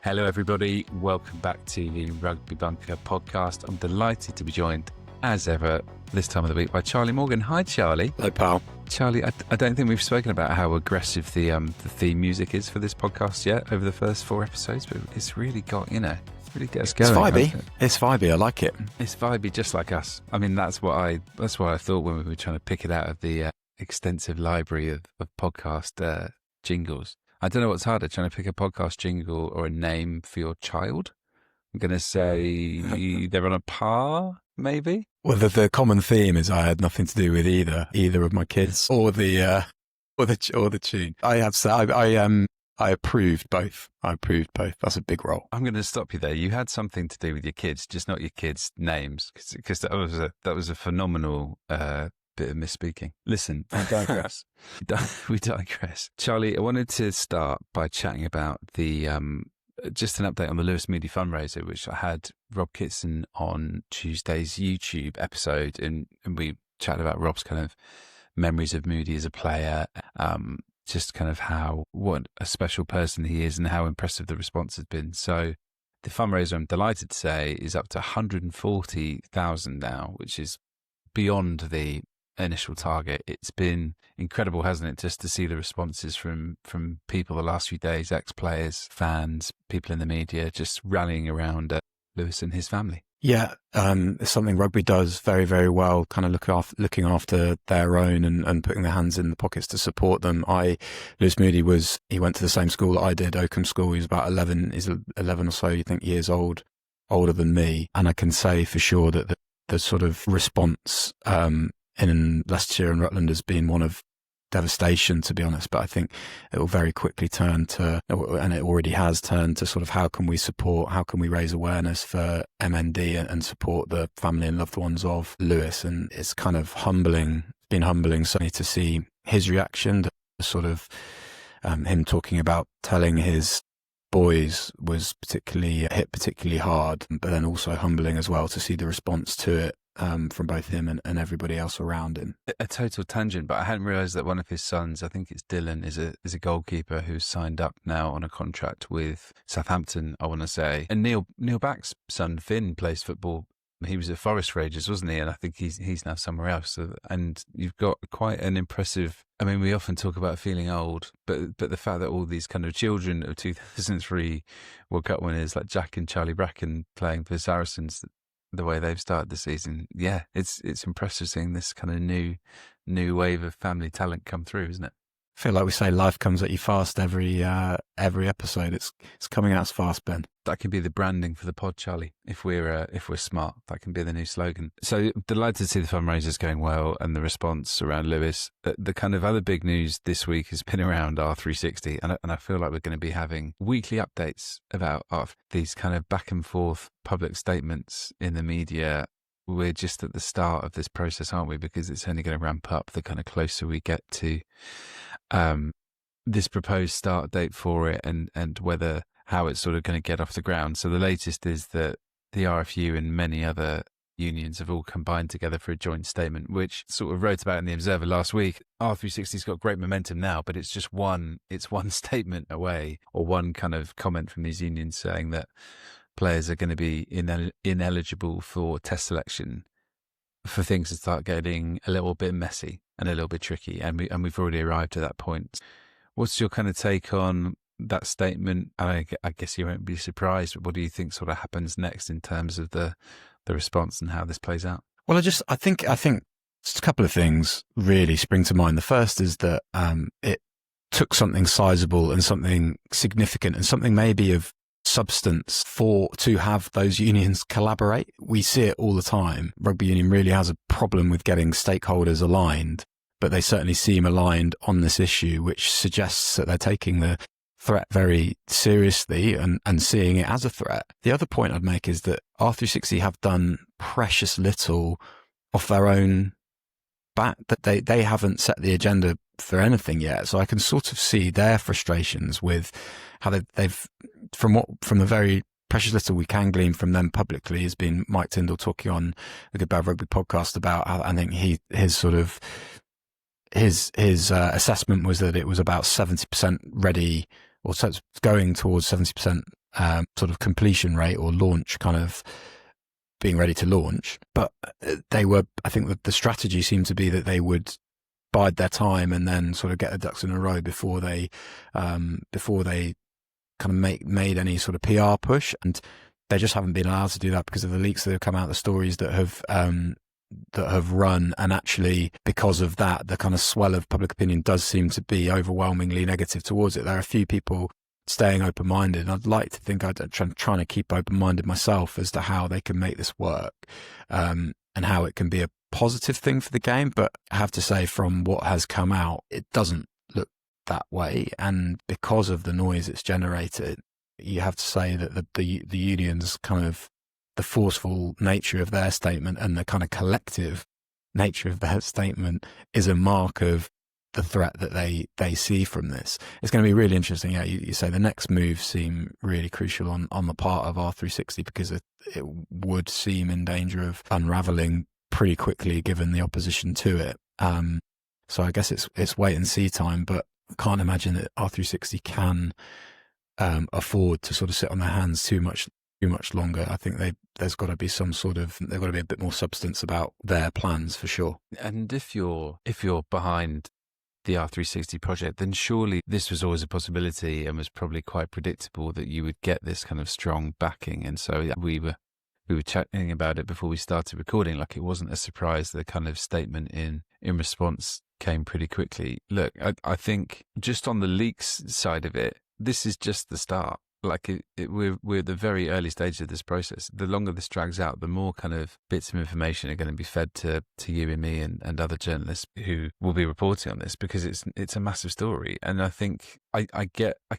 Hello, everybody. Welcome back to the Rugby Bunker podcast. I'm delighted to be joined, as ever, this time of the week by Charlie Morgan. Hi, Charlie. Hello, pal. Charlie, I don't think we've spoken about how aggressive the theme music is for this podcast yet over the first 4 episodes, but it's really got, it's really get us going. It's vibey. I like it. It's vibey, just like us. I mean, that's what I thought when we were trying to pick it out of the extensive library of podcast jingles. I don't know what's harder, trying to pick a podcast jingle or a name for your child. I'm going to say they're on a par, maybe. Well, the common theme is I had nothing to do with either of my kids or the tune. I approved both. That's a big role. I'm going to stop you there. You had something to do with your kids, just not your kids' names, because that was a phenomenal bit of misspeaking. Listen, we digress. We digress. Charlie, I wanted to start by chatting about the just an update on the Lewis Moody fundraiser, which I had Rob Kitson on Tuesday's YouTube episode, and we chatted about Rob's kind of memories of Moody as a player, just kind of what a special person he is and how impressive the response has been. So the fundraiser, I'm delighted to say, is up to 140,000 now, which is beyond the initial target. It's been incredible, hasn't it, just to see the responses from people the last few days, ex-players, fans, people in the media, just rallying around Lewis and his family. Yeah, it's something rugby does very, very well, kind of looking after their own and putting their hands in the pockets to support them. Lewis Moody he went to the same school that I did, Oakham School. He was about 11 or so, years older than me. And I can say for sure that the sort of response in Leicestershire and Rutland has been one of devastation, to be honest, but I think it will very quickly turn to, and it already has turned to, sort of how can we raise awareness for MND and support the family and loved ones of Lewis. And it's kind of been humbling certainly to see his reaction, the sort of him talking about telling his boys was hit particularly hard, but then also humbling as well to see the response to it from both him and everybody else around him. A total tangent, but I hadn't realised that one of his sons, I think it's Dylan, is a goalkeeper who's signed up now on a contract with Southampton, I want to say. And Neil Back's son, Finn, plays football. He was at Forest for ages, wasn't he? And I think he's now somewhere else. So, and you've got quite an impressive... I mean, we often talk about feeling old, but the fact that all these kind of children of 2003 World Cup winners like Jack and Charlie Bracken playing for Saracens, the way they've started the season, yeah, it's impressive seeing this kind of new wave of family talent come through, isn't it? I feel like we say life comes at you fast every episode. It's coming at us fast, Ben. That could be the branding for the pod, Charlie. If we're smart, that can be the new slogan. So delighted to see the fundraisers going well and the response around Lewis. The kind of other big news this week has been around R360, and I feel like we're going to be having weekly updates about these kind of back and forth public statements in the media. We're just at the start of this process, aren't we? Because it's only going to ramp up the kind of closer we get to this proposed start date for it and how it's sort of going to get off the ground. So the latest is that the RFU and many other unions have all combined together for a joint statement, which sort of wrote about in the Observer last week. R360's got great momentum now, but it's just one statement away, or one kind of comment from these unions saying that players are going to be ineligible for test selection for things to start getting a little bit messy and a little bit tricky, and we've already arrived at that point. What's your kind of take on that statement? I guess you won't be surprised, but what do you think sort of happens next in terms of the response and how this plays out? Well, I think just a couple of things really spring to mind. The first is that it took something sizable and something significant and something maybe of substance to have those unions collaborate. We see it all the time. Rugby union really has a problem with getting stakeholders aligned, but they certainly seem aligned on this issue, which suggests that they're taking the threat very seriously and seeing it as a threat. The other point I'd make is that R360 have done precious little off their own bat, that they haven't set the agenda for anything yet. So I can sort of see their frustrations with how they've from the very precious little we can glean from them publicly has been Mike Tyndall talking on the Good Bad Rugby podcast about how I think his assessment was that it was about 70% ready, or so it's going towards 70% sort of completion rate or launch kind of being ready to launch. But they were, I think that the strategy seemed to be that they would bide their time and then sort of get the ducks in a row before they kind of made any sort of PR push. And they just haven't been allowed to do that because of the leaks that have come out, the stories that have run. And actually, because of that, the kind of swell of public opinion does seem to be overwhelmingly negative towards it. There are a few people staying open-minded, and I'd like to think I'm trying to keep open-minded myself as to how they can make this work, and how it can be a positive thing for the game. But I have to say, from what has come out, it doesn't look that way. And because of the noise it's generated, you have to say that the unions kind of, the forceful nature of their statement and the kind of collective nature of their statement is a mark of the threat that they see from this. It's going to be really interesting. Yeah, you say the next moves seem really crucial on the part of R360 because it would seem in danger of unraveling pretty quickly given the opposition to it. So I guess it's wait and see time, but I can't imagine that R360 can afford to sort of sit on their hands too much longer. I think there's got to be there's got to be a bit more substance about their plans for sure. And if you're behind the R360 project, then surely this was always a possibility and was probably quite predictable that you would get this kind of strong backing. And so we were chatting about it before we started recording, like it wasn't a surprise. The kind of statement in response came pretty quickly. Look, I think just on the leaks side of it, this is just the start. Like we're at the very early stages of this process. The longer this drags out, the more kind of bits of information are going to be fed to you and me and other journalists who will be reporting on this, because it's a massive story. And I think I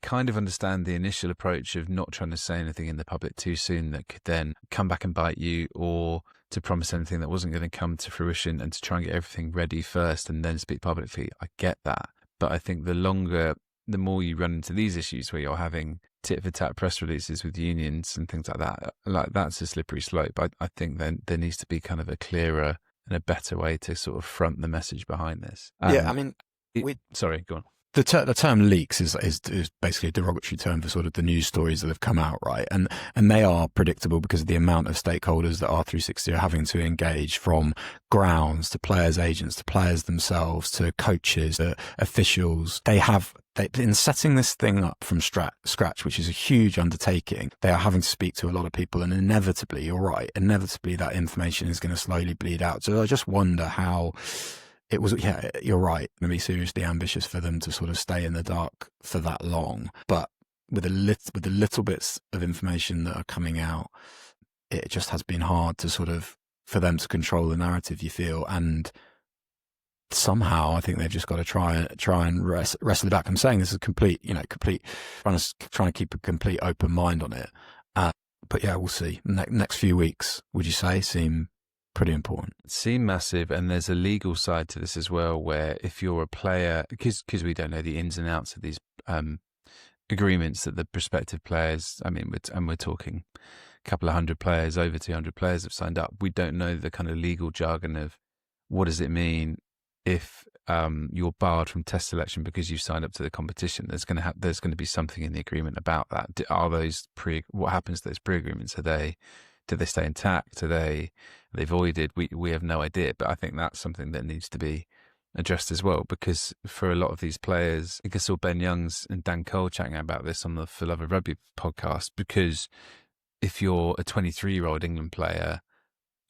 kind of understand the initial approach of not trying to say anything in the public too soon that could then come back and bite you, or to promise anything that wasn't going to come to fruition and to try and get everything ready first and then speak publicly. I get that. But I think the more you run into these issues where you're having tit-for-tat press releases with unions and things like that, like that's a slippery slope. I think then there needs to be kind of a clearer and a better way to sort of front the message behind this. Yeah, I mean, sorry, go on. The term leaks is basically a derogatory term for sort of the news stories that have come out, right? And they are predictable because of the amount of stakeholders that R360 are having to engage, from grounds to players' agents to players themselves to coaches to officials. In setting this thing up from scratch, which is a huge undertaking, they are having to speak to a lot of people, and inevitably, you're right, that information is going to slowly bleed out. So I just wonder how it was. Yeah, you're right. It's going to be seriously ambitious for them to sort of stay in the dark for that long. But with the little bits of information that are coming out, it just has been hard to sort of, for them to control the narrative, you feel. And somehow I think they've just got to try and wrestle it back. I'm saying this is complete, trying to keep a complete open mind on it. But yeah, we'll see. Next few weeks, would you say, seem pretty important? Seem massive. And there's a legal side to this as well, where if you're a player, because we don't know the ins and outs of these agreements that the prospective players, we're talking a couple of hundred players, over 200 players have signed up. We don't know the kind of legal jargon of what does it mean if you're barred from test selection because you've signed up to the competition. There's going to be something in the agreement about that. What happens to those pre-agreements? Do they stay intact? Are they voided? We have no idea. But I think that's something that needs to be addressed as well, because for a lot of these players, I guess I saw Ben Youngs and Dan Cole chatting about this on the For Love of Rugby podcast, because if you're a 23-year-old England player,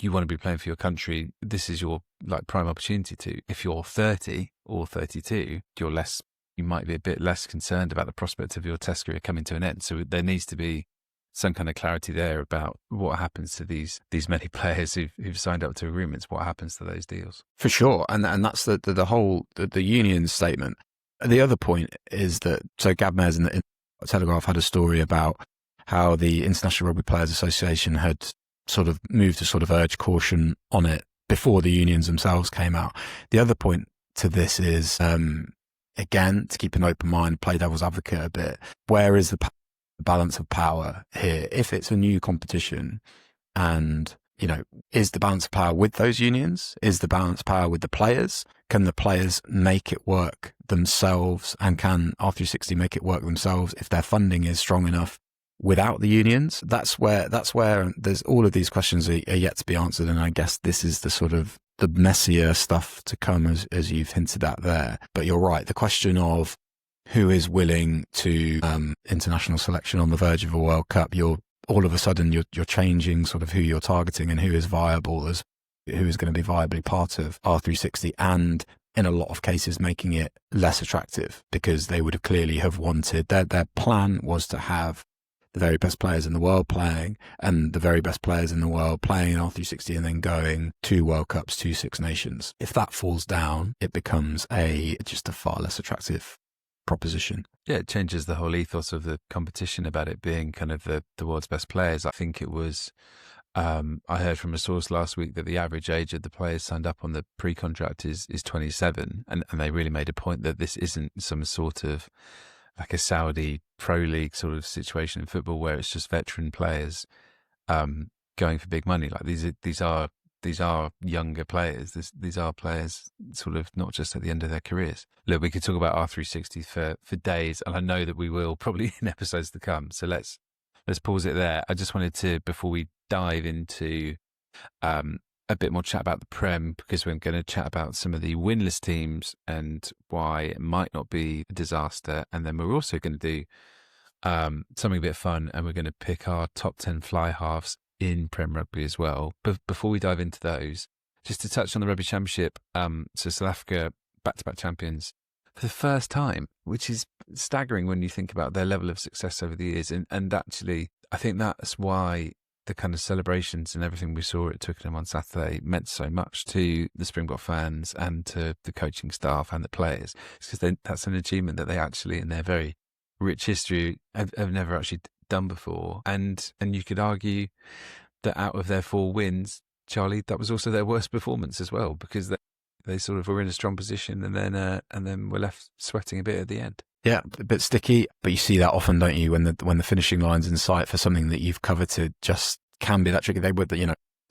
you want to be playing for your country, this is your prime opportunity to. If you're 30 or 32, you might be a bit less concerned about the prospect of your test career coming to an end. So there needs to be some kind of clarity there about what happens to these many players who've signed up to agreements. What happens to those deals? For sure, and that's the whole union statement. The other point is that Gav Mayers in the Telegraph had a story about how the International Rugby Players Association had sort of moved to sort of urge caution on it before the unions themselves came out. The other point to this is, again, to keep an open mind, play devil's advocate a bit, where is the balance of power here? If it's a new competition, and, is the balance of power with those unions? Is the balance of power with the players? Can the players make it work themselves? And can R360 make it work themselves if their funding is strong enough without the unions? That's where there's all of these questions are yet to be answered. And I guess this is the sort of the messier stuff to come, as you've hinted at there. But you're right. The question of who is willing to international selection on the verge of a World Cup, all of a sudden you're changing sort of who you're targeting and who is viable, as who is going to be viably part of R360, and in a lot of cases making it less attractive, because they would have clearly have wanted their plan was to have the very best players in the world playing, and the very best players in the world playing in R360 and then going 2 World Cups, 2 Six Nations. If that falls down, it becomes just a far less attractive proposition. Yeah, it changes the whole ethos of the competition about it being kind of the world's best players. I think it was, I heard from a source last week that the average age of the players signed up on the pre-contract is 27. And they really made a point that this isn't some sort of like a Saudi pro league sort of situation in football where it's just veteran players going for big money. Like these are younger players. These are players sort of not just at the end of their careers. Look, we could talk about R360 for days, and I know that we will probably in episodes to come. So let's pause it there. I just wanted to, before we dive into a bit more chat about the Prem, because we're going to chat about some of the winless teams and why it might not be a disaster. And then we're also going to do something a bit fun, and we're going to pick our top 10 fly-halves in Prem Rugby as well. But before we dive into those, just to touch on the Rugby Championship, so South Africa back-to-back champions for the first time, which is staggering when you think about their level of success over the years. And actually, I think that's why the kind of celebrations and everything we saw at Twickenham on Saturday meant so much to the Springbok fans and to the coaching staff and the players. It's because that's an achievement that they actually, in their very rich history, have never actually done before. And you could argue that out of their 4 wins, Charlie, that was also their worst performance as well, because they sort of were in a strong position and then were left sweating a bit at the end. Yeah, a bit sticky, but you see that often, don't you? When the finishing line's in sight for something that you've coveted, just can be that tricky. They were,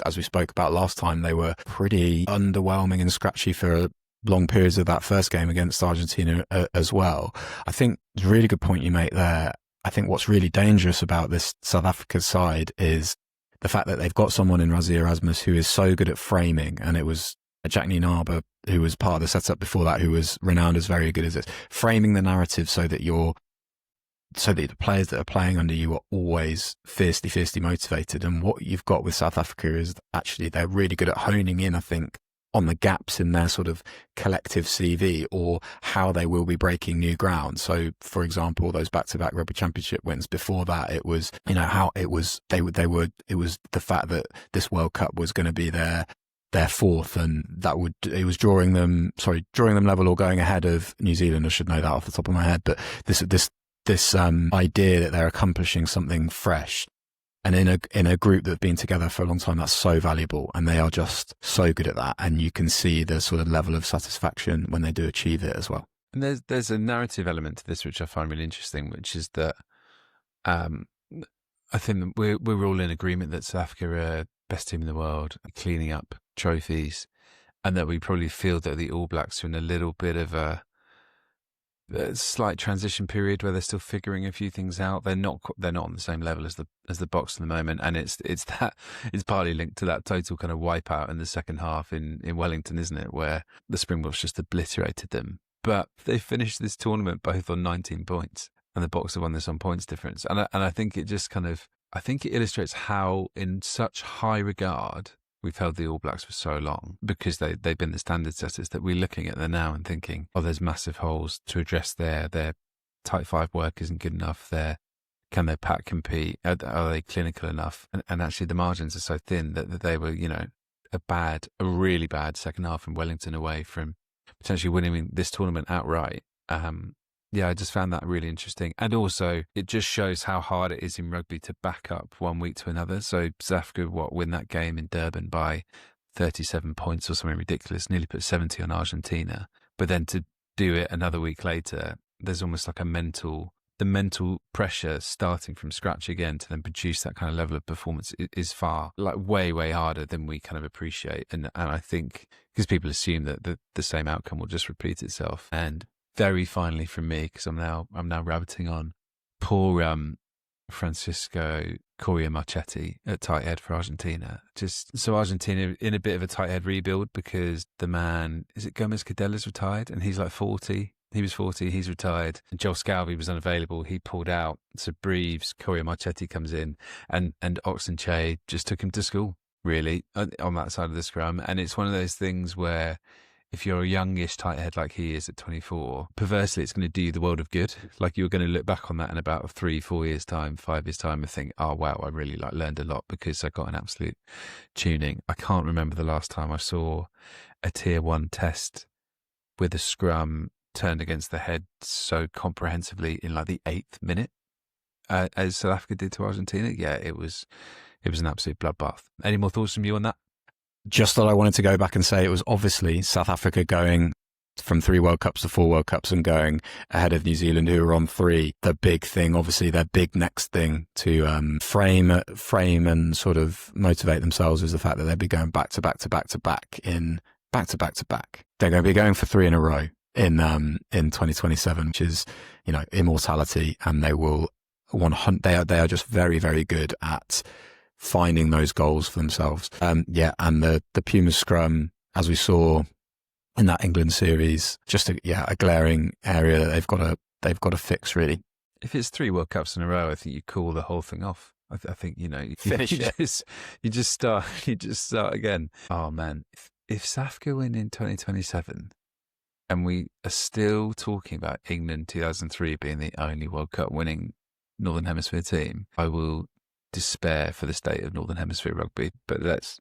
as we spoke about last time, they were pretty underwhelming and scratchy for long periods of that first game against Argentina as well. I think it's a really good point you make there. I think what's really dangerous about this South Africa side is the fact that they've got someone in Rassie Erasmus who is so good at framing, and it was Jack Ninaber, who was part of the setup before that, who was renowned as very good at this, framing the narrative so that the players that are playing under you are always fiercely motivated. And what you've got with South Africa is actually they're really good at honing in, I think, on the gaps in their sort of collective CV or how they will be breaking new ground. So, for example, those back-to-back Rugby Championship wins before that, it was, how it was, it was the fact that this World Cup was going to be their 4th, and it was drawing them level or going ahead of New Zealand. I should know that off the top of my head, but this idea that they're accomplishing something fresh, and in a group that's been together for a long time, that's so valuable, and they are just so good at that, and you can see the sort of level of satisfaction when they do achieve it as well. And there's a narrative element to this which I find really interesting, which is that I think that we're all in agreement that South Africa are best team in the world, cleaning up trophies, and that we probably feel that the All Blacks are in a little bit of a slight transition period where they're still figuring a few things out. They're not on the same level as the Boks at the moment, and it's partly linked to that total kind of wipeout in the second half in Wellington, isn't it, where the Springboks just obliterated them. But they finished this tournament both on 19 points, and the Boks have won this on points difference. And I think it just I think it illustrates how, in such high regard, we've held the All Blacks for so long, because they've been the standard setters, that we're looking at them now and thinking, oh, there's massive holes to address there. Their tight 5 work isn't good enough. Can their pack compete? Are they clinical enough? And actually the margins are so thin that they were, a really bad second half in Wellington away from potentially winning this tournament outright. I just found that really interesting. And also, it just shows how hard it is in rugby to back up one week to another. So South Africa, win that game in Durban by 37 points or something ridiculous, nearly put 70 on Argentina. But then to do it another week later, there's almost like the mental pressure starting from scratch again to then produce that kind of level of performance is far, way, way harder than we kind of appreciate. And I think because people assume that the same outcome will just repeat itself. And very finally from me, because I'm now rabbiting on, poor Francisco Coria Marchetti at tight head for Argentina. Just so Argentina in a bit of a tight head rebuild because the man, is it Gomez Cadela's retired and he's like 40? He was 40, he's retired. And Joel Scalvi was unavailable, he pulled out. So Breves, Coria Marchetti comes in and Oxenche just took him to school, really, on that side of the scrum. And it's one of those things where if you're a youngish tight head like he is at 24, perversely, it's going to do you the world of good. Like you're going to look back on that in about 3-4 years' time, 5 years' time, and think, oh, wow, I really learned a lot because I got an absolute tuning. I can't remember the last time I saw a tier 1 test with a scrum turned against the head so comprehensively in like the 8th minute, as South Africa did to Argentina. Yeah, it was an absolute bloodbath. Any more thoughts from you on that? Just that I wanted to go back and say it was obviously South Africa going from 3 World Cups to 4 World Cups and going ahead of New Zealand, who were on 3. The big thing, obviously, their big next thing to frame and sort of motivate themselves was the fact that they'd be going back to back to back to back in back to back to back. They're going to be going for 3 in a row in 2027, which is, you know, immortality, and they will they are just very, very good at finding those goals for themselves. And the Puma scrum, as we saw in that England series, just a glaring area that they've got to fix, really. If it's 3 World Cups in a row, I think you call the whole thing off. I think, you know, you just start again. Oh man, if South Africa win in 2027 and we are still talking about England 2003 being the only World Cup winning Northern Hemisphere team, I will despair for the state of Northern Hemisphere rugby. But let's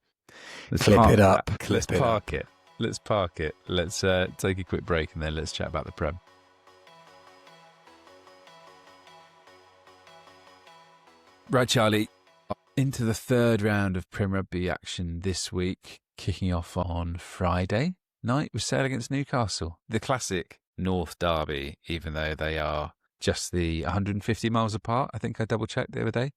clip it up. Let's park it. Let's take a quick break and then let's chat about the Prem. Right, Charlie, into the 3rd round of Prem Rugby action this week, kicking off on Friday night with Sale against Newcastle. The classic North Derby, even though they are just the 150 miles apart. I think I double-checked the other day.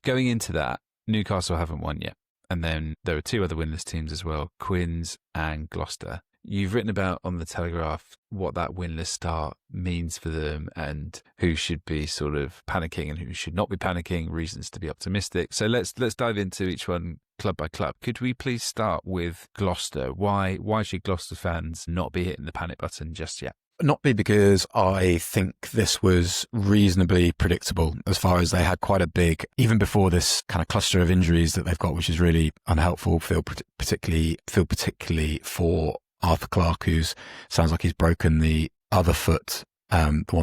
Going into that, Newcastle haven't won yet. And then there are 2 other winless teams as well, Quins and Gloucester. You've written about on the Telegraph what that winless start means for them and who should be sort of panicking and who should not be panicking, reasons to be optimistic. So let's dive into each one club by club. Could we please start with Gloucester? Why should Gloucester fans not be hitting the panic button just yet? Not be because I think this was reasonably predictable as far as they had quite a big, even before this kind of cluster of injuries that they've got, which is really unhelpful, feel particularly for Arthur Clark, who sounds like he's broken the other foot, not the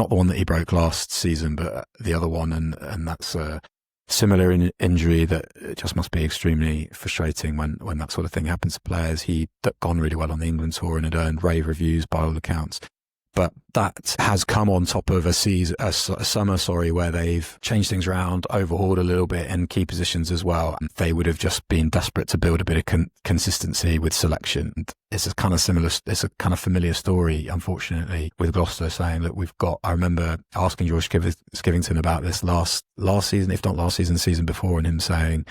one that he broke last season, but the other one, and that's a similar injury that it just must be extremely frustrating when that sort of thing happens to players. He'd gone really well on the England tour and had earned rave reviews by all accounts. But that has come on top of a summer, where they've changed things around, overhauled a little bit in key positions as well. They would have just been desperate to build a bit of consistency with selection. It's a kind of familiar story, unfortunately, with Gloucester saying, look, I remember asking George Skivington about this last season, if not last season, the season before, and him saying,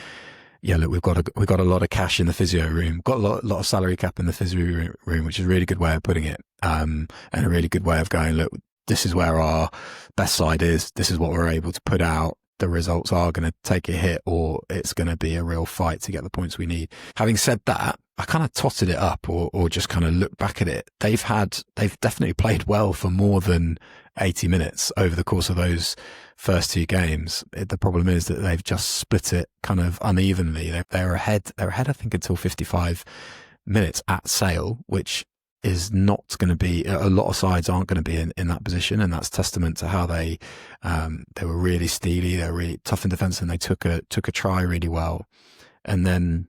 yeah, look, we've got a lot of cash in the physio room, got a lot of salary cap in the physio room, which is a really good way of putting it, and a really good way of going, look, this is where our best side is. This is what we're able to put out. The results are going to take a hit, or it's going to be a real fight to get the points we need. Having said that, I kind of totted it up, or just kind of looked back at it. They've definitely played well for more than 80 minutes over the course of those first 2 games. The problem is that they've just split it kind of unevenly. They're ahead, I think, until 55 minutes at Sale, which is not going to be, a lot of sides aren't going to be in that position, and that's testament to how they were really steely, they were really tough in defence, and they took a try really well, and then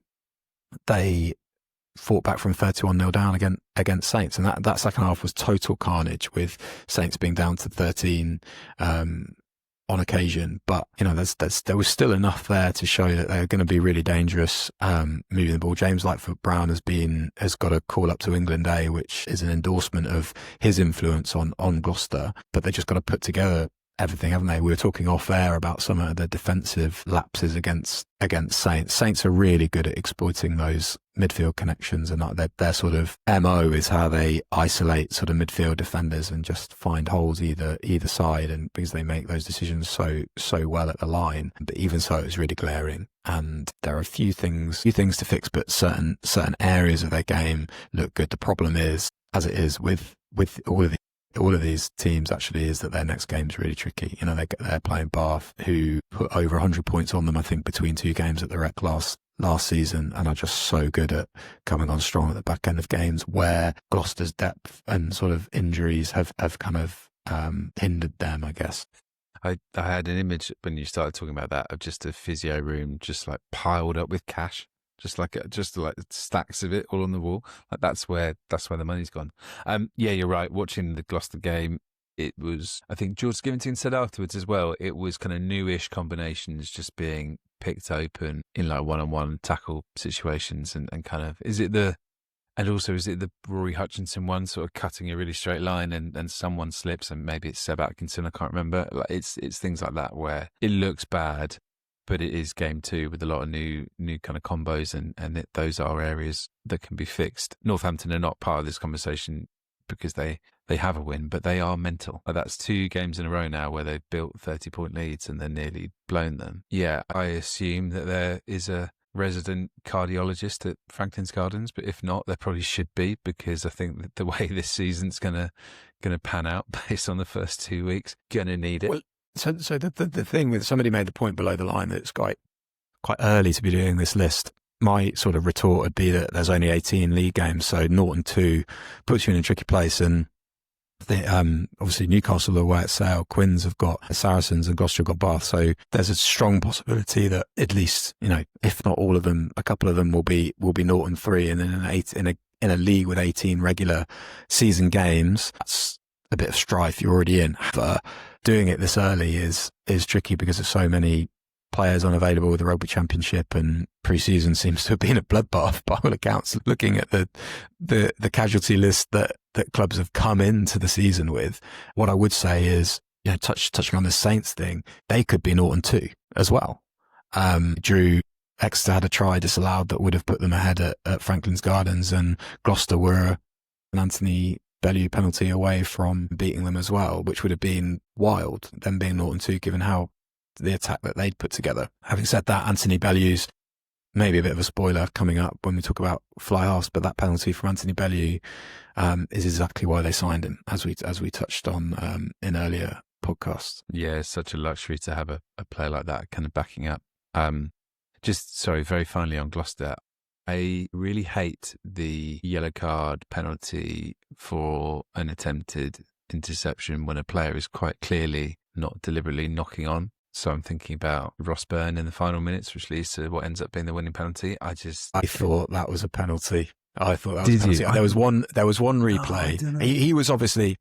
they fought back from 31-0 down against Saints, and that second half was total carnage, with Saints being down to 13 on occasion. But you know, there was still enough there to show that they're going to be really dangerous moving the ball. James Lightfoot Brown has got a call up to England A, which is an endorsement of his influence on Gloucester. But they just got to put together everything, haven't they? We were talking off air about some of the defensive lapses against Saints. Saints are really good at exploiting those midfield connections, and their sort of MO is how they isolate sort of midfield defenders and just find holes either side, and because they make those decisions so well at the line. But even so, it was really glaring, and there are a few things to fix, but certain areas of their game look good. The problem is, as it is with all of these teams, actually, is that their next game's really tricky. You know, they're playing Bath, who put over 100 points on them, I think, between 2 games at the Rec last season, and are just so good at coming on strong at the back end of games, where Gloucester's depth and sort of injuries have kind of hindered them, I guess. I had an image when you started talking about that of just a physio room just like piled up with cash. Just like stacks of it all on the wall. Like that's where the money's gone. Yeah, you're right. Watching the Gloucester game, it was, I think George Skivington said afterwards as well, it was kind of newish combinations just being picked open in like one-on-one tackle situations, and kind of, is it the Rory Hutchinson one, sort of cutting a really straight line and someone slips, and maybe it's Seb Atkinson, I can't remember. Like it's things like that where it looks bad, but it is game 2 with a lot of new kind of combos, and those are areas that can be fixed. Northampton are not part of this conversation because they have a win, but they are mental. That's 2 games in a row now where they've built 30-point leads and they're nearly blown them. Yeah, I assume that there is a resident cardiologist at Franklin's Gardens, but if not, there probably should be, because I think that the way this season's gonna pan out based on the first 2 weeks, gonna need it. Well, So the thing with, somebody made the point below the line that it's quite early to be doing this list. My sort of retort would be that there's only 18 league games, so 0-2 puts you in a tricky place. And obviously Newcastle are away at Sale, Quins have got Saracens, and Gloucester have got Bath. So there's a strong possibility that at least, you know, if not all of them, a couple of them will be 0-3, and then in a league with 18 regular season games, that's a bit of strife you're already in. But doing it this early is tricky because of so many players unavailable with the Rugby Championship, and pre-season seems to have been a bloodbath by all accounts. Looking at the casualty list that clubs have come into the season with, what I would say is, you know, touching on the Saints thing, they could be 0-2 as well. Exeter had a try disallowed that would have put them ahead at Franklin's Gardens, and Gloucester were an Anthony Bellew penalty away from beating them as well, which would have been wild, them being 0-2, given how the attack that they'd put together. Having said that, Anthony Bellew's maybe a bit of a spoiler coming up when we talk about fly-halves, but that penalty from Anthony Bellew is exactly why they signed him, as we touched on in earlier podcasts. Yeah, it's such a luxury to have a player like that kind of backing up. Very finally on Gloucester, I really hate the yellow card penalty for an attempted interception when a player is quite clearly not deliberately knocking on. So I'm thinking about Ross Byrne in the final minutes, which leads to what ends up being the winning penalty. I thought that was a penalty. I thought that was a penalty. There was one replay. No, he was obviously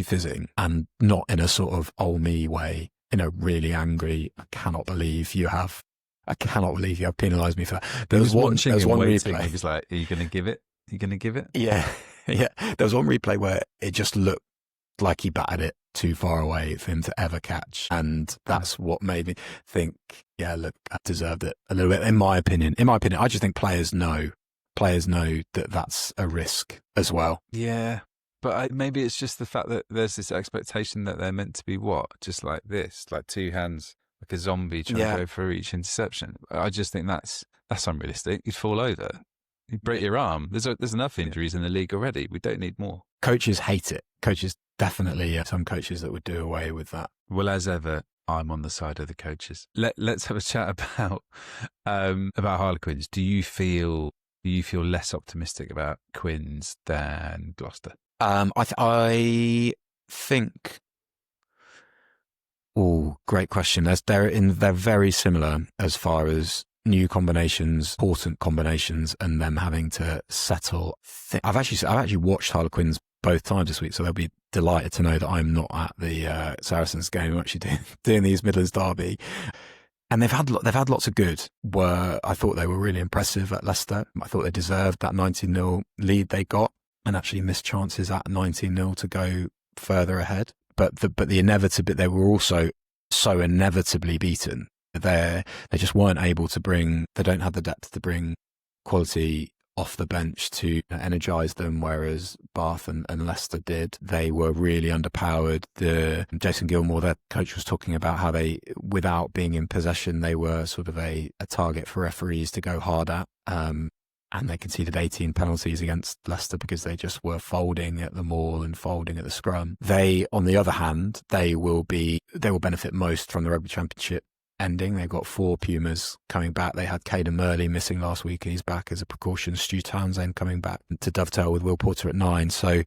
fizzing, and not in a sort of "oh me" way, in a really angry, I cannot believe you have penalised me for that. There was one replay. He was like, "Are you going to give it? Are you going to give it?" Yeah. There was one replay where it just looked like he batted it too far away for him to ever catch, and that's what made me think, yeah, look, I deserved it a little bit. In my opinion, I just think players know that that's a risk as well. Yeah. But maybe it's just the fact that there's this expectation that they're meant to be just like this, like 2 hands, like a zombie trying to go for each interception. I just think that's unrealistic. You'd fall over. You'd break your arm. There's enough injuries in the league already. We don't need more. Coaches hate it. Coaches definitely, some coaches that would do away with that. Well, as ever, I'm on the side of the coaches. Let's have a chat about Harlequins. Do you feel less optimistic about Quins than Gloucester? I think. Oh, great question. They're very similar as far as new combinations, important combinations, and them having to settle. I've actually watched Harlequins both times this week, so they'll be delighted to know that I'm not at the Saracens game. I'm actually doing the East Midlands derby. And they've had lots of good. I thought they were really impressive at Leicester. I thought they deserved that 19-0 lead they got, and actually missed chances at 19-0 to go further ahead. but the inevitable, they were also so inevitably beaten. They just weren't able to bring, they don't have the depth to bring quality off the bench to energise them, whereas Bath and Leicester did. They were really underpowered. Jason Gilmore, their coach, was talking about how they, without being in possession, they were sort of a target for referees to go hard at. And they conceded 18 penalties against Leicester because they just were folding at the maul and folding at the scrum. They, on the other hand, they will benefit most from the Rugby Championship ending. They've got 4 Pumas coming back. They had Caden Murley missing last week, and he's back as a precaution. Stu Townsend coming back to dovetail with Will Porter at 9. So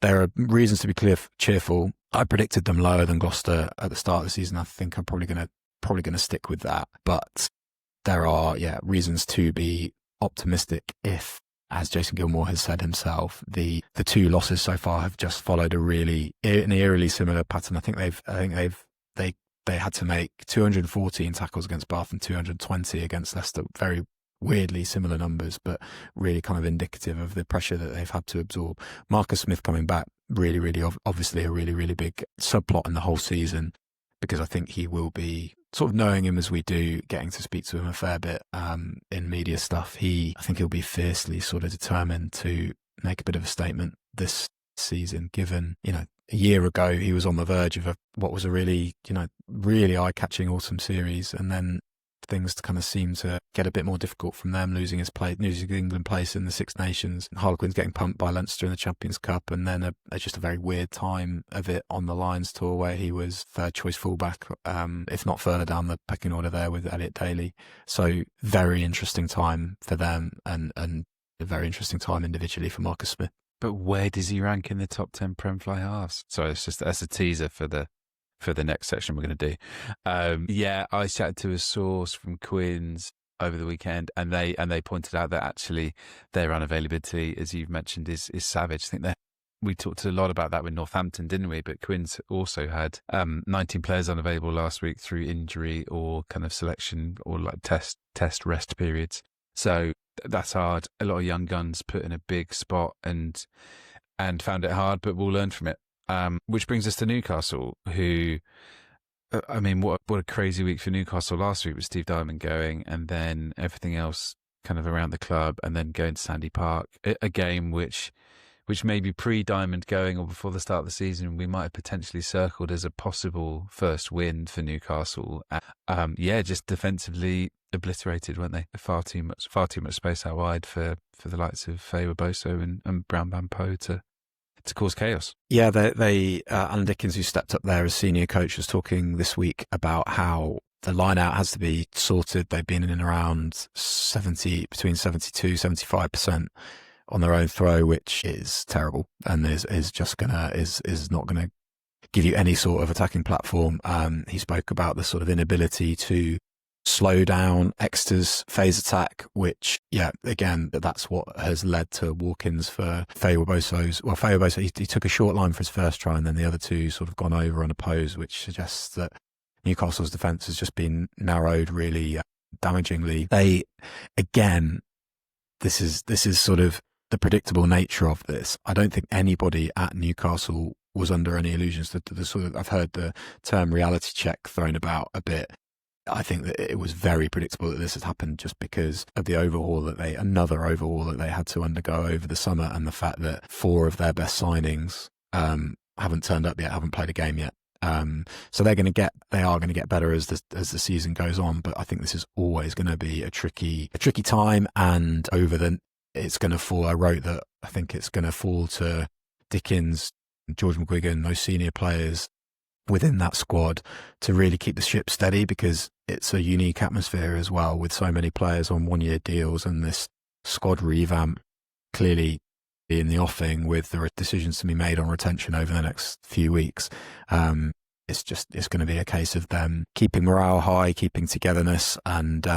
there are reasons to be cheerful. I predicted them lower than Gloucester at the start of the season. I think I'm probably going to stick with that. But there are reasons to be optimistic if, as Jason Gilmore has said himself, the 2 losses so far have just followed an eerily similar pattern. I think they had to make 214 tackles against Bath and 220 against Leicester. Very weirdly similar numbers, but really kind of indicative of the pressure that they've had to absorb. Marcus Smith coming back, really obviously a really big subplot in the whole season, because I think he will be, sort of knowing him as we do, getting to speak to him a fair bit in media stuff, I think he'll be fiercely sort of determined to make a bit of a statement this season, given, a year ago he was on the verge of what was a really eye-catching autumn series, and then things kind of seem to get a bit more difficult from them, losing England place in the Six Nations, Harlequins getting pumped by Leinster in the Champions Cup, and then just a very weird time of it on the Lions tour where he was third choice fullback, if not further down the pecking order there with Elliot Daly. So very interesting time for them, and a very interesting time individually for Marcus Smith. But where does he rank in the top 10 Prem fly halves? Sorry, that's a teaser for the next section we're going to do. I chatted to a source from Quins over the weekend, and they pointed out that actually their unavailability, as you've mentioned, is savage. I think we talked a lot about that with Northampton, didn't we? But Quins also had 19 players unavailable last week through injury or kind of selection or like test rest periods. So that's hard. A lot of young guns put in a big spot and found it hard, but we'll learn from it. Which brings us to Newcastle, who, I mean, what a crazy week for Newcastle last week with Steve Diamond going, and then everything else kind of around the club, and then going to Sandy Park, a game which maybe pre-Diamond going or before the start of the season, we might have potentially circled as a possible first win for Newcastle. Just defensively obliterated, weren't they? Far too much space out wide for the likes of Faye Boso and Brown Bampo to cause chaos. Yeah, Alan Dickens, who stepped up there as senior coach, was talking this week about how the line out has to be sorted. They've been in and around between 72, 75% on their own throw, which is terrible, and is not gonna give you any sort of attacking platform. He spoke about the sort of inability to slow down Exeter's phase attack, which, again, that's what has led to walk-ins for Faye Boso's. Well, Faye Boso, he took a short line for his first try, and then the other two sort of gone over unopposed, which suggests that Newcastle's defence has just been narrowed really damagingly. This is sort of the predictable nature of this. I don't think anybody at Newcastle was under any illusions that the sort of, I've heard the term reality check thrown about a bit. I think that it was very predictable that this had happened just because of the another overhaul that they had to undergo over the summer, and the fact that 4 of their best signings haven't turned up yet, haven't played a game yet. So they are going to get better as the season goes on. But I think this is always going to be a tricky time, and it's going to fall. I wrote that I think it's going to fall to Dickens, George McGuigan, those senior players within that squad to really keep the ship steady, because it's a unique atmosphere as well, with so many players on 1-year deals and this squad revamp clearly in the offing, with the decisions to be made on retention over the next few weeks. It's going to be a case of them keeping morale high, keeping togetherness, and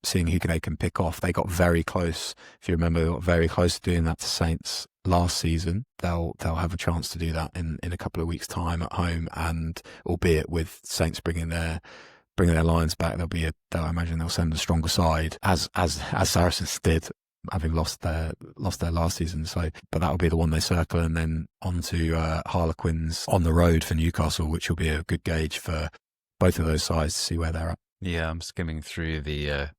seeing who they can pick off. They got very close. If you remember, they got very close to doing that to Saints last season. They'll have a chance to do that in a couple of weeks' time at home, and albeit with Saints bringing their Lions back, I imagine they'll send a stronger side, as Saracens did having lost their last season. So, but that will be the one they circle, and then on to Harlequins on the road for Newcastle, which will be a good gauge for both of those sides to see where they're at. Yeah, I'm skimming through the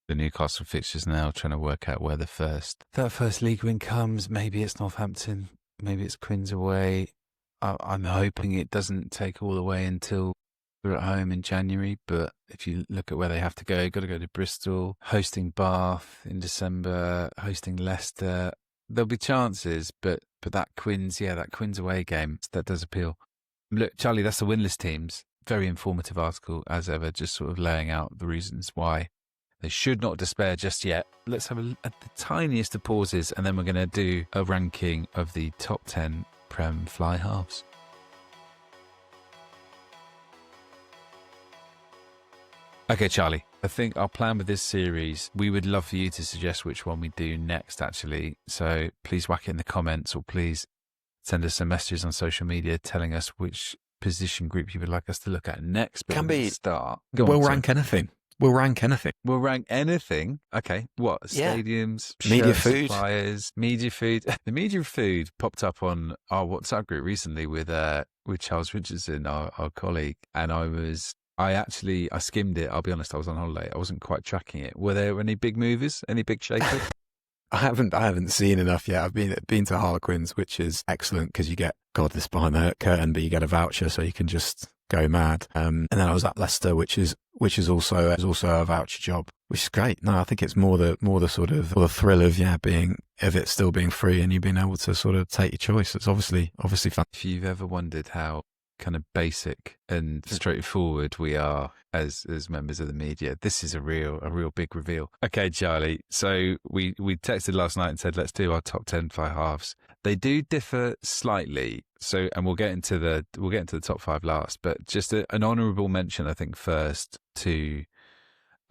Newcastle fixtures now, trying to work out where that first league win comes. Maybe it's Northampton, maybe it's Quins away. I'm hoping it doesn't take all the way until they're at home in January, but if you look at where they have to go to Bristol, hosting Bath in December, hosting Leicester. There'll be chances, but that Quins away game, that does appeal. Look, Charlie, that's the winless teams. Very informative article, as ever, just sort of laying out the reasons why they should not despair just yet. Let's have the tiniest of pauses, and then we're going to do a ranking of the top 10 Prem fly-halves. Okay, Charlie, I think our plan with this series, we would love for you to suggest which one we do next, actually. So please whack it in the comments, or please send us some messages on social media telling us which position group you would like us to look at next. But Can be start. We'll rank anything. We'll rank anything. Okay. What? Stadiums, media shirts, food, suppliers, media food. The media food popped up on our WhatsApp group recently with Charles Richardson, our colleague, and I skimmed it. I'll be honest, I was on holiday. I wasn't quite tracking it. Were there any big movers? Any big shakers? I haven't seen enough yet. I've been to Harlequins, which is excellent because you get this behind the curtain, but you get a voucher, so you can just go mad. And then I was at Leicester, which is also a voucher job, which is great. No, I think it's more the sort of the thrill of it still being free and you being able to sort of take your choice. It's obviously fun. If you've ever wondered how kind of basic and straightforward we are as members of the media, this is a real big reveal. Okay, Charlie, so we texted last night and said let's do our top 10 fly-halves. They do differ slightly, so, and we'll get into the top 5 last, but just an honourable mention, I think, first to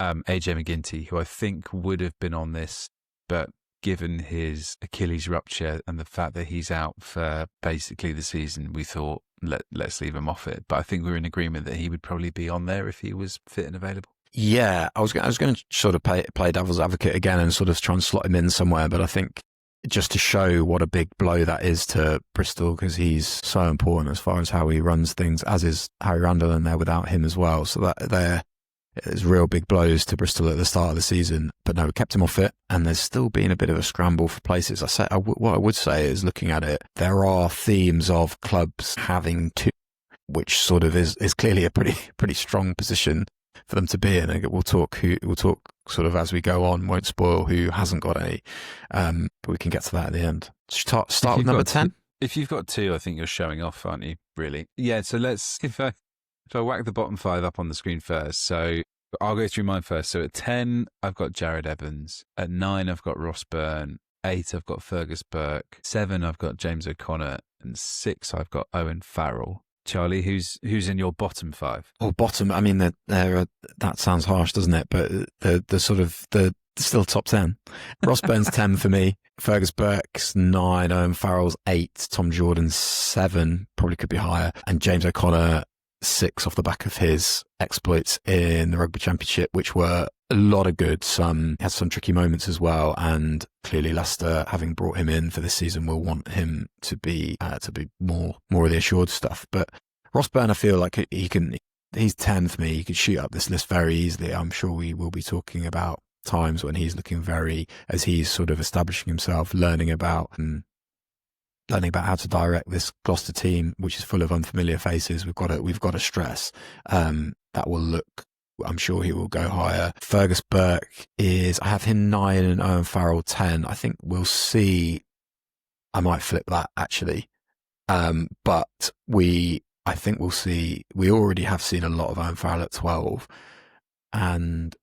AJ McGinty, who I think would have been on this, but given his Achilles rupture and the fact that he's out for basically the season, we thought let's leave him off it. But I think we're in agreement that he would probably be on there if he was fit and available. Yeah, I was going to sort of play devil's advocate again and sort of try and slot him in somewhere, but I think just to show what a big blow that is to Bristol, because he's so important as far as how he runs things, as is Harry Randall, and they're without him as well. So that there's real big blows to Bristol at the start of the season. But no, we kept him off it, and there's still been a bit of a scramble for places. What I would say is, looking at it, there are themes of clubs having two, which sort of is clearly a pretty strong position for them to be in. We'll talk sort of as we go on, won't spoil who hasn't got any, but we can get to that at the end. Start with number 10. If you've got 2, I think you're showing off, aren't you? Really? Yeah. So if I whack the bottom 5 up on the screen first. So I'll go through mine first. So at 10, I've got Jared Evans. At 9, I've got Ross Byrne. 8, I've got Fergus Burke. 7, I've got James O'Connor. And 6, I've got Owen Farrell. Charlie, who's in your bottom 5? Or bottom? I mean, that sounds harsh, doesn't it? But the still top 10. Ross Byrne's 10 for me. Fergus Burke's 9. Owen Farrell's 8. Tom Jordan's 7. Probably could be higher. And James O'Connor 6 off the back of his exploits in the Rugby Championship, which were a lot of good. Had some tricky moments as well, and clearly Leicester, having brought him in for this season, will want him to be more of the assured stuff. But Ross Byrne, I feel like he's 10 for me. He could shoot up this list very easily. I'm sure we will be talking about times when he's looking as he's sort of establishing himself, learning about how to direct this Gloucester team, which is full of unfamiliar faces. We've got to stress that will look. I'm sure he will go higher. Fergus Burke I have him 9 and Owen Farrell 10. I think we'll see. I might flip that actually, but I think we'll see. We already have seen a lot of Owen Farrell at 12, and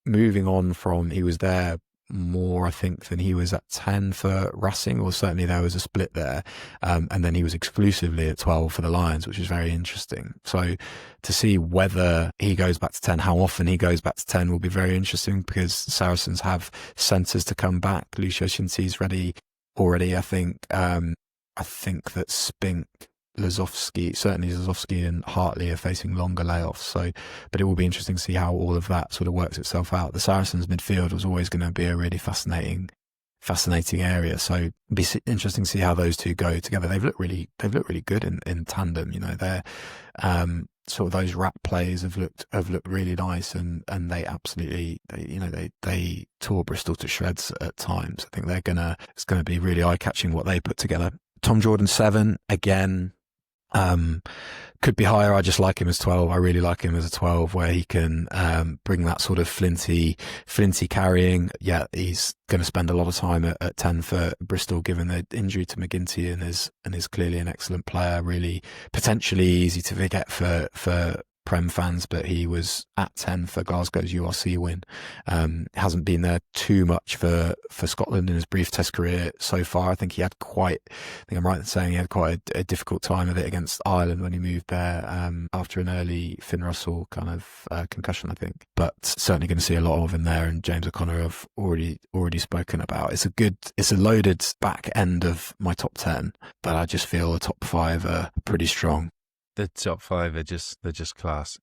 moving on from, he was there more, I think, than he was at 10 for Racing, or certainly there was a split there. And then he was exclusively at 12 for the Lions, which is very interesting. So to see whether he goes back to 10, how often he goes back to 10 will be very interesting, because Saracens have centres to come back. Lucio Shinti's ready already, I think. I think that Spink certainly Lazowski and Hartley are facing longer layoffs. So, but it will be interesting to see how all of that sort of works itself out. The Saracens midfield was always going to be a really fascinating area. So it'd be interesting to see how those two go together. They've looked really good in tandem. You know, they're sort of those wrap plays have looked really nice, and they absolutely they tore Bristol to shreds at times. I think it's gonna be really eye catching what they put together. Tom Jordan 7 again. Could be higher. I just like him as 12. I really like him as a 12, where he can bring that sort of flinty carrying. Yeah, he's going to spend a lot of time at 10 for Bristol, given the injury to McGinty, and is clearly an excellent player. Really potentially easy to forget for Prem fans, but he was at 10 for Glasgow's URC win. Hasn't been there too much for Scotland in his brief Test career so far. I think I'm right in saying he had quite a difficult time of it against Ireland when he moved there after an early Finn Russell kind of concussion, I think. But certainly going to see a lot of him there, and James O'Connor I've already spoken about. It's a loaded back end of my top 10, but I just feel the top 5 are pretty strong. The top 5 they're just class.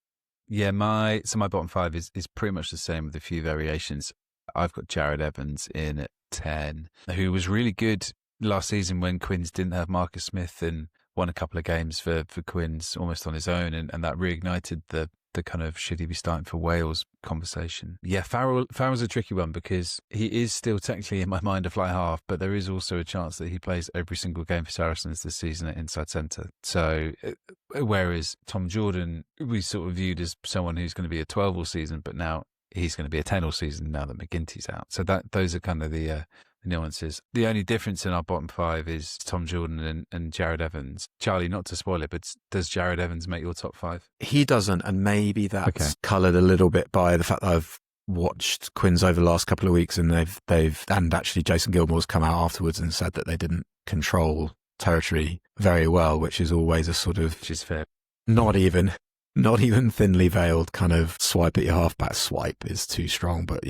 Yeah, my bottom 5 is pretty much the same with a few variations. I've got Jared Evans in at 10, who was really good last season when Quins didn't have Marcus Smith, and won a couple of games for Quins almost on his own, and that reignited the kind of should he be starting for Wales conversation. Yeah, Farrell's a tricky one because he is still technically in my mind a fly half, but there is also a chance that he plays every single game for Saracens this season at inside centre. So whereas Tom Jordan we sort of viewed as someone who's going to be a 12 all season, but now he's going to be a 10 all season now that McGinty's out. So those are kind of the nuances. The only difference in our bottom 5 is Tom Jordan and Jared Evans. Charlie, not to spoil it, but does Jared Evans make your top 5? He doesn't, and maybe that's coloured a little bit by the fact that I've watched Quins over the last couple of weeks, and and actually Jason Gilmore's come out afterwards and said that they didn't control territory very well, which is always a sort of, which is fair, not even thinly veiled kind of swipe at your halfback. Swipe is too strong, but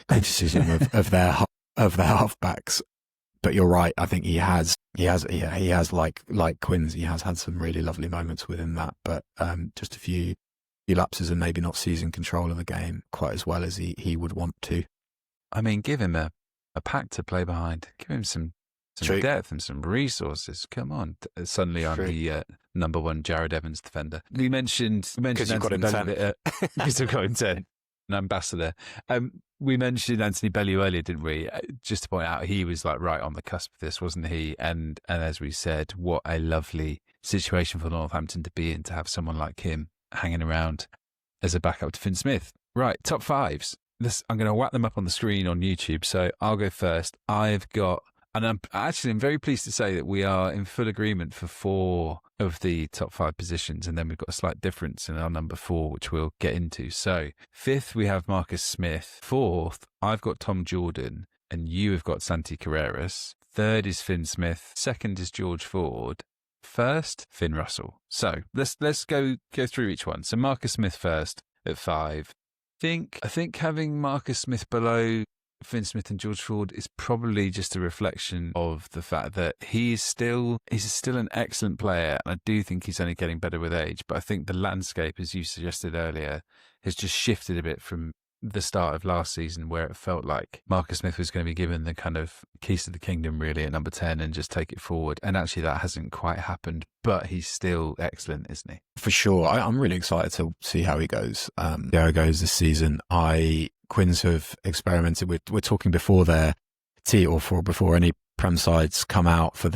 criticism of their halfbacks. But you're right. I think he has like Quins, he has had some really lovely moments within that, but just a few lapses and maybe not seizing control of the game quite as well as he would want to. I mean, give him a pack to play behind. Give him some depth and some resources. Come on. Suddenly I'm the number 1 Jared Evans defender. We mentioned because you've got him 10. Because I've got him 10. An ambassador. We mentioned Anthony Bellew earlier, didn't we? Just to point out, he was like right on the cusp of this, wasn't he? And as we said, what a lovely situation for Northampton to be in, to have someone like him hanging around as a backup to Finn Smith. Right, top 5s. I'm going to whack them up on the screen on YouTube, so I'll go first. I've got, and I'm very pleased to say that we are in full agreement for 4 of the top 5 positions, and then we've got a slight difference in our number 4, which we'll get into. So 5th, we have Marcus Smith. 4th, I've got Tom Jordan, and you have got Santi Carreras. 3rd is Finn Smith. 2nd is George Ford. 1st, Finn Russell. So let's go through each one. So Marcus Smith first at 5. I think having Marcus Smith below Finn Smith and George Ford is probably just a reflection of the fact that he's still an excellent player, and I do think he's only getting better with age. But I think the landscape, as you suggested earlier, has just shifted a bit from the start of last season, where it felt like Marcus Smith was going to be given the kind of keys to the kingdom really at number 10 and just take it forward. And actually that hasn't quite happened, but he's still excellent, isn't he? For sure. I'm really excited to see how he goes. This season. Quins have experimented with, we're talking before their before any Prem sides come out for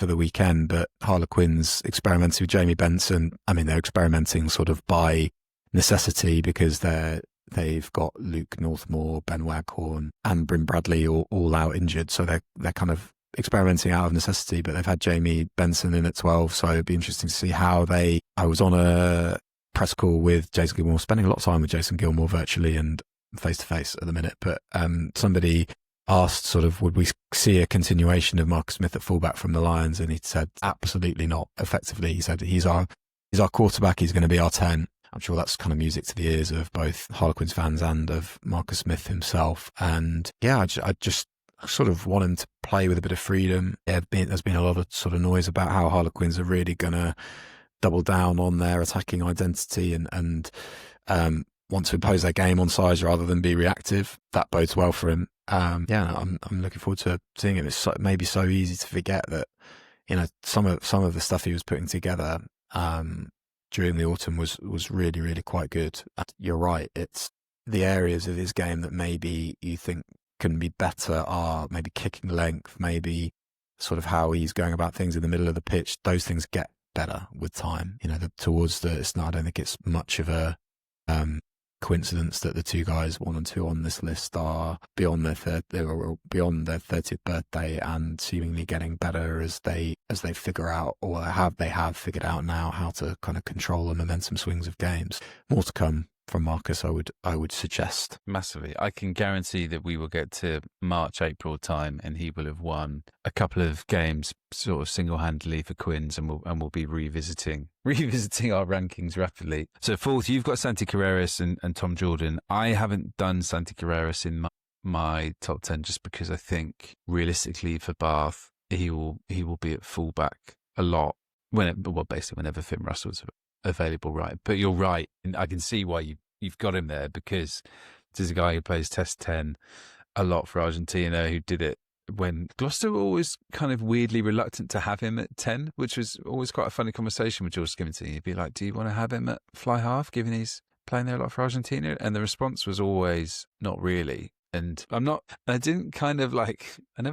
the weekend, but Harlequins experimented with Jamie Benson. I mean, they're experimenting sort of by necessity because they've got Luke Northmore, Ben Waghorn and Bryn Bradley all out injured. So they're kind of experimenting out of necessity, but they've had Jamie Benson in at 12. So it'd be interesting to see how I was on a press call with Jason Gilmore, spending a lot of time with Jason Gilmore virtually and face to face at the minute. But somebody asked sort of, would we see a continuation of Marcus Smith at fullback from the Lions? And he said, absolutely not. Effectively, he said, he's our quarterback. He's going to be our 10. I'm sure that's kind of music to the ears of both Harlequins fans and of Marcus Smith himself. And yeah, sort of want him to play with a bit of freedom. There's been a lot of sort of noise about how Harlequins are really going to double down on their attacking identity and want to impose their game on sides rather than be reactive. That bodes well for him. I'm looking forward to seeing him. It's maybe so easy to forget that, you know, some of the stuff he was putting together during the autumn was really, really quite good. You're right. It's the areas of his game that maybe you think can be better are maybe kicking length, maybe sort of how he's going about things in the middle of the pitch. Those things get better with time. You know, I don't think it's much of a coincidence that the two guys 1 and 2 on this list are beyond their 30th birthday and seemingly getting better as they figure out, or have figured out now, how to kind of control the momentum swings of games. More to come from Marcus, I would suggest. Massively. I can guarantee that we will get to March, April time and he will have won a couple of games sort of single-handedly for Quins, and we'll be revisiting our rankings rapidly. So fourth, you've got Santi Carreras and Tom Jordan. I haven't done Santi Carreras in my top 10 just because I think realistically for Bath, he will be at fullback a lot basically whenever Finn Russell's available, right? But you're right, and I can see why you've got him there, because this is a guy who plays Test 10 a lot for Argentina, who did it when Gloucester were always kind of weirdly reluctant to have him at 10, which was always quite a funny conversation with George Skivington. He'd be like, do you want to have him at fly half, given he's playing there a lot for Argentina? And the response was always, not really. And I never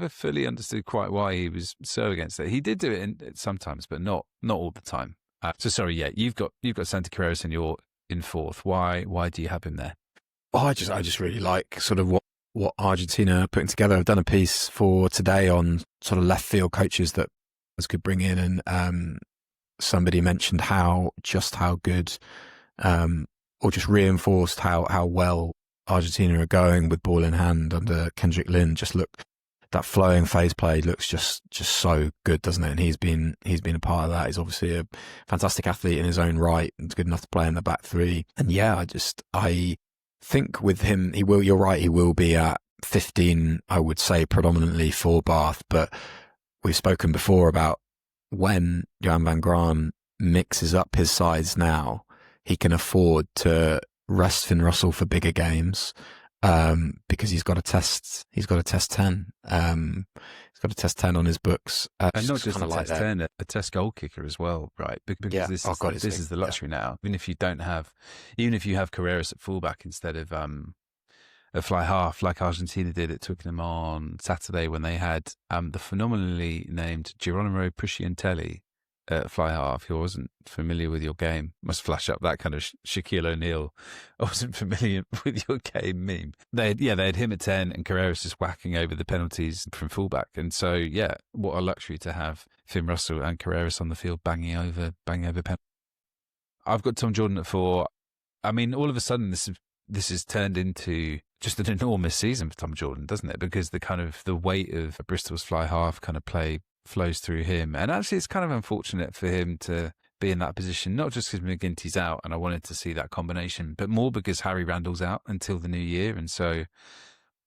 fully understood quite why he was so against it. He did do it sometimes, but not all the time. You've got Santi Carreras in fourth. Why do you have him there? Oh, I just really like sort of what Argentina are putting together. I've done a piece for today on sort of left field coaches that us could bring in, and somebody mentioned how good, or just reinforced how well Argentina are going with ball in hand under Kendrick Lin. That flowing phase play looks just so good, doesn't it? And he's been a part of that. He's obviously a fantastic athlete in his own right and good enough to play in the back three. And yeah, I think with him, you're right, he will be at 15, I would say, predominantly for Bath. But we've spoken before about when Johan van Graan mixes up his sides now, he can afford to rest Finn Russell for bigger games. Because he's got a test 10. He's got a test 10 on his books. And not just a test 10, a test goal kicker as well, right? Because this is the luxury now. Even if you have Carreras at fullback instead of a fly half, like Argentina did at Twickenham on Saturday when they had the phenomenally named Geronimo Prisciantelli fly half, who wasn't familiar with your game. Must flash up that kind of Shaquille O'Neal, I wasn't familiar with your game meme. They had him at 10 and Carreras just whacking over the penalties from fullback. And so, yeah, what a luxury to have Finn Russell and Carreras on the field banging over penalties. I've got Tom Jordan at 4. I mean, all of a sudden this has turned into just an enormous season for Tom Jordan, doesn't it? Because the weight of Bristol's fly half kind of play flows through him. And actually, it's kind of unfortunate for him to be in that position, not just because McGinty's out and I wanted to see that combination, but more because Harry Randall's out until the new year. And so,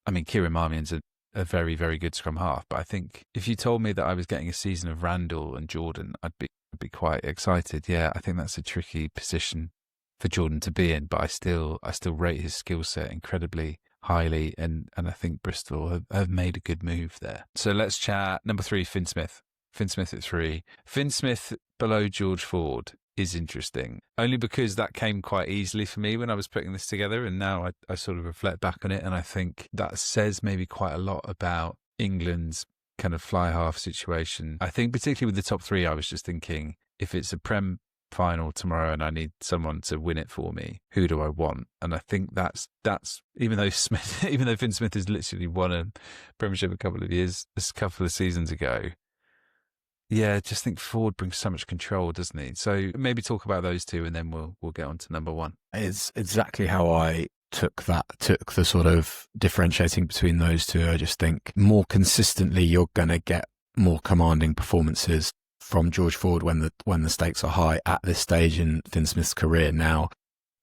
I mean, Kieran Marmion's a very, very good scrum half. But I think if you told me that I was getting a season of Randall and Jordan, I'd be quite excited. Yeah, I think that's a tricky position for Jordan to be in, but I still rate his skill set incredibly highly, and I think Bristol have made a good move there. So let's chat number 3, Finn Smith. Finn Smith at 3. Finn Smith below George Ford is interesting, only because that came quite easily for me when I was putting this together, and now I sort of reflect back on it, and I think that says maybe quite a lot about England's kind of fly half situation. I think particularly with the top 3, I was just thinking, if it's a Prem final tomorrow and I need someone to win it for me, who do I want? And I think that's even though Finn Smith has literally won a Premiership a couple of seasons ago, yeah, I just think Ford brings so much control, doesn't he? So maybe talk about those two and then we'll get on to number 1. It's exactly how I took the sort of differentiating between those two. I just think more consistently you're going to get more commanding performances from George Ford when the stakes are high at this stage in Finn Smith's career. Now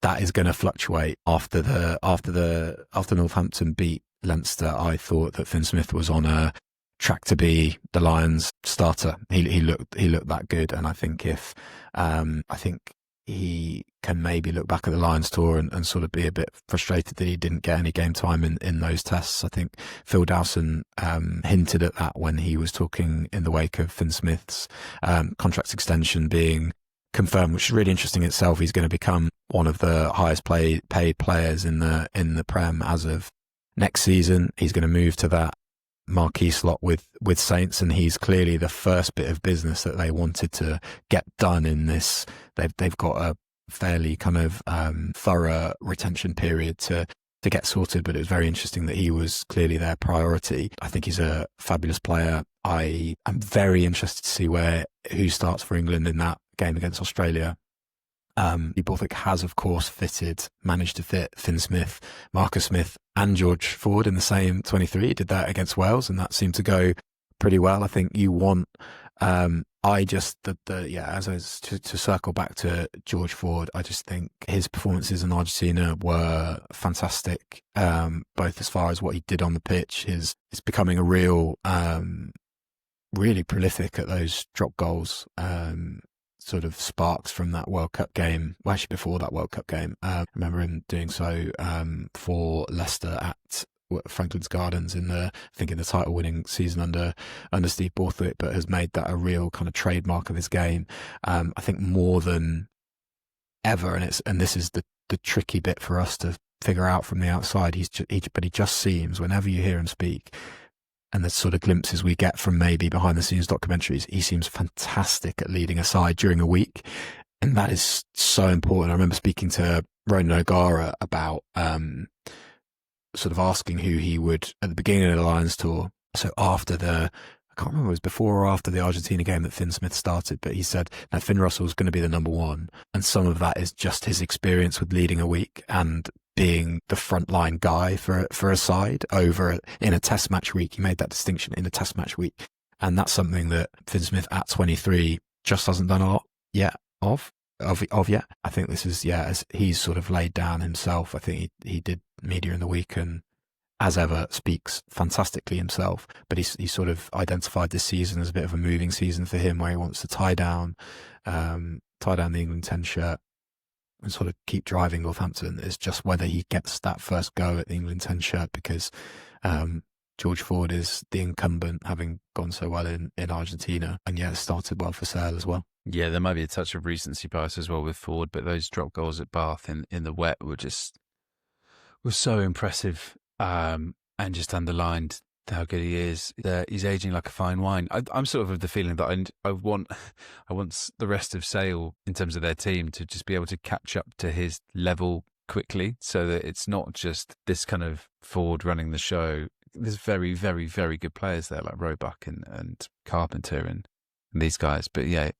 that is going to fluctuate after Northampton beat Leinster, I thought that Finn Smith was on a track to be the Lions starter. He looked that good, and I think he can maybe look back at the Lions tour and sort of be a bit frustrated that he didn't get any game time in those tests. I think Phil Dowson hinted at that when he was talking in the wake of Finn Smith's contract extension being confirmed, which is really interesting in itself. He's going to become one of the highest paid players in the Prem as of next season. He's going to move to that marquee slot with Saints, and he's clearly the first bit of business that they wanted to get done in this. They've got a fairly kind of thorough retention period to get sorted, but it was very interesting that he was clearly their priority. I think he's a fabulous player. I am very interested to see who starts for England in that game against Australia. Borthwick has, of course, managed to fit Finn Smith, Marcus Smith and George Ford in the same 23. He did that against Wales, and that seemed to go pretty well. I think you want, to circle back to George Ford, I just think his performances in Argentina were fantastic, both as far as what he did on the pitch. It's becoming a real, really prolific at those drop goals. Sort of sparks from that World Cup game. Well, actually before that World Cup game, I remember him doing so for Leicester at Franklin's Gardens in the title winning season under Steve Borthwick, but has made that a real kind of trademark of his game. I think more than ever, and this is the tricky bit for us to figure out from the outside. But he just seems, whenever you hear him speak, and the sort of glimpses we get from maybe behind the scenes documentaries, he seems fantastic at leading a side during a week. And that is so important. I remember speaking to Ronan O'Gara about sort of asking who he would, at the beginning of the Lions tour, so after I can't remember if it was before or after the Argentina game that Finn Smith started, but he said, now Finn Russell's going to be the number one. And some of that is just his experience with leading a week and being the frontline guy for a side over in a test match week. He made that distinction in a test match week. And that's something that Finn Smith at 23 just hasn't done a lot yet of yet. I think this is, as he's sort of laid down himself. I think he did media in the week and, as ever, speaks fantastically himself. But he sort of identified this season as a bit of a moving season for him, where he wants to tie down the England 10 shirt and sort of keep driving Northampton. It's just whether he gets that first go at the England 10 shirt, because George Ford is the incumbent, having gone so well in Argentina, and it started well for Sale as well. Yeah, there might be a touch of recency bias as well with Ford, but those drop goals at Bath in the wet were so impressive, and just underlined how good he is. He's aging like a fine wine. I'm sort of the feeling that I want the rest of Sale, in terms of their team, to just be able to catch up to his level quickly, so that it's not just this kind of Ford running the show. There's very, very, very good players there, like Roebuck and Carpenter and these guys. But yeah,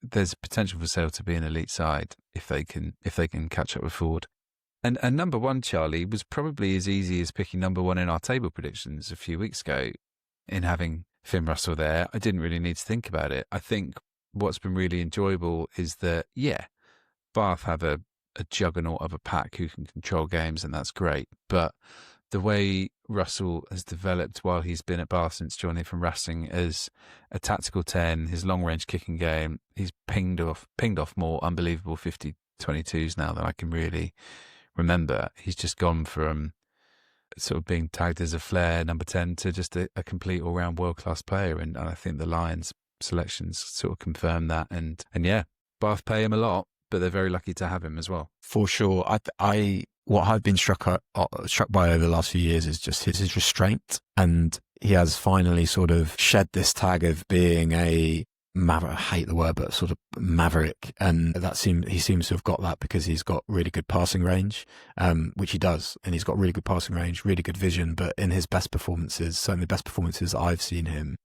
there's potential for Sale to be an elite side if they can catch up with Ford. And number one, Charlie, was probably as easy as picking number one in our table predictions a few weeks ago. In having Finn Russell there, I didn't really need to think about it. I think what's been really enjoyable is that, Bath have a juggernaut of a pack who can control games, and that's great. But the way Russell has developed while he's been at Bath since joining from Racing as a tactical 10, his long-range kicking game, he's pinged off more unbelievable 50-22s now than I can really remember. He's just gone from sort of being tagged as a flair number 10 to just a complete all-round world-class player, and I think the Lions selections sort of confirm that. And Bath pay him a lot, but they're very lucky to have him as well. For sure. What I've been struck by over the last few years is just his restraint, and he has finally sort of shed this tag of being a maverick. I hate the word, but sort of maverick, and he seems to have got that because he's got really good passing range, which he does, and he's got really good passing range, really good vision. But in his best performances, certainly the best performances I've seen him,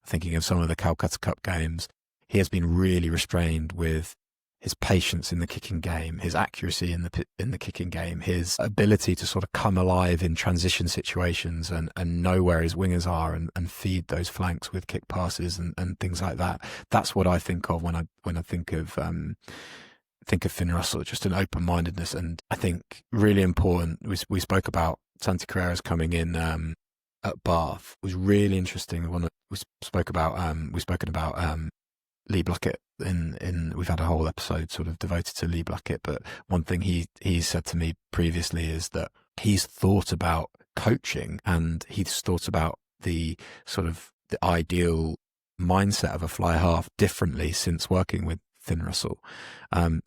thinking of some of the Calcutta Cup games, he has been really restrained with his patience in the kicking game, his accuracy in the kicking game, his ability to sort of come alive in transition situations and know where his wingers are and feed those flanks with kick passes and things like that. That's what I think of when I think of Finn Russell, just an open-mindedness. And I think really important, we spoke about Santi Carrera's coming in at Bath was really interesting. The one that we've spoken about Lee Blackett in we've had a whole episode sort of devoted to Lee Blackett, but one thing he said to me previously is that he's thought about coaching and he's thought about the sort of the ideal mindset of a fly half differently since working with Finn Russell.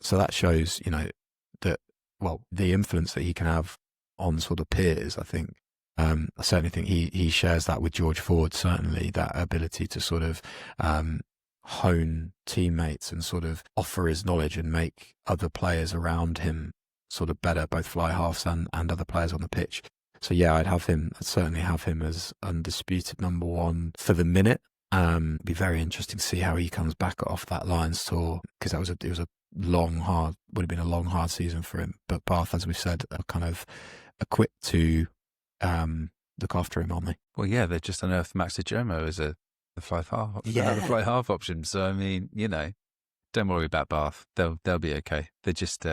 So that shows, that, well, the influence that he can have on sort of peers, I think. I certainly think he shares that with George Ford, certainly, that ability to sort of hone teammates and sort of offer his knowledge and make other players around him sort of better, both fly halves and other players on the pitch. So yeah, I'd certainly have him as undisputed number one for the minute. It'd be very interesting to see how he comes back off that Lions tour, because it was a long, hard, would have been a long, hard season for him. But Bath, as we've said, are kind of equipped to look after him, aren't they? Well, yeah, they just unearthed Max Jomo as a fly half, another fly half option. So I mean, don't worry about Bath; they'll be okay. They just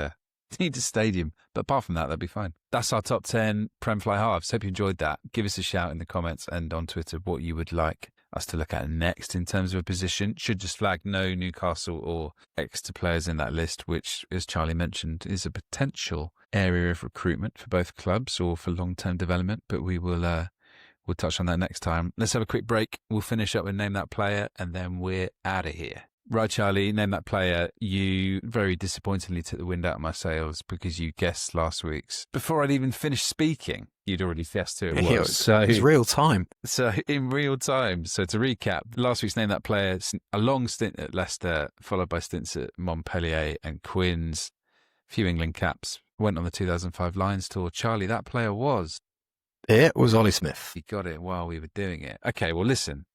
need a stadium, but apart from that, they'll be fine. That's our top 10 Prem fly halves. Hope you enjoyed that. Give us a shout in the comments and on Twitter what you would like us to look at next in terms of a position. Should just flag no Newcastle or Exeter players in that list, which, as Charlie mentioned, is a potential area of recruitment for both clubs or for long-term development. But we will we'll touch on that next time. Let's have a quick break. We'll finish up with Name That Player, and then we're out of here. Right, Charlie, Name That Player. You very disappointingly took the wind out of my sails because you guessed last week's. Before I'd even finished speaking, you'd already guessed who it was. So it's real time. So in real time. So to recap, last week's Name That Player, a long stint at Leicester, followed by stints at Montpellier and Quins, a few England caps, went on the 2005 Lions tour. Charlie, that player was? It was Ollie Smith. He got it while we were doing it. Okay, well, listen.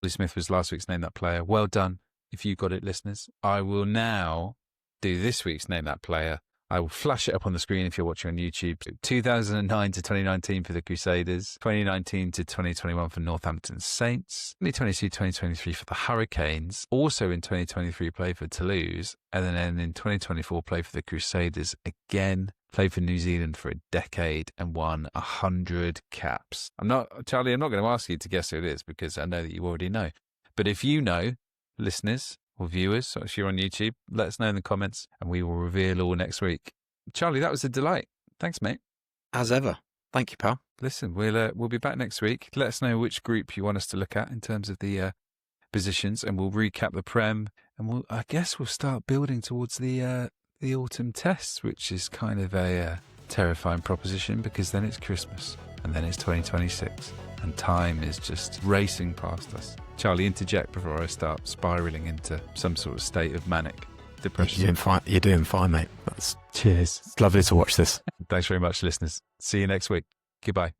Ollie Smith was last week's Name That Player. Well done. If you got it, listeners. I will now do this week's Name That Player. I will flash it up on the screen if you're watching on YouTube. 2009 to 2019 for the Crusaders, 2019 to 2021 for Northampton Saints, 2022-2023 for the Hurricanes, also in 2023 played for Toulouse, and then in 2024 played for the Crusaders again, played for New Zealand for a decade and won 100 caps. Charlie, I'm not going to ask you to guess who it is because I know that you already know. But if you know, listeners or viewers, so if you're on YouTube, let us know in the comments and we will reveal all next week. Charlie, that was a delight. Thanks, mate. As ever. Thank you, pal. Listen, we'll be back next week. Let us know which group you want us to look at in terms of the positions, and we'll recap the Prem, and I guess we'll start building towards the autumn tests, which is kind of a terrifying proposition because then it's Christmas and then it's 2026 and time is just racing past us. Charlie, interject before I start spiralling into some sort of state of manic depression. You're doing fine, mate. Cheers. It's lovely to watch this. Thanks very much, listeners. See you next week. Goodbye.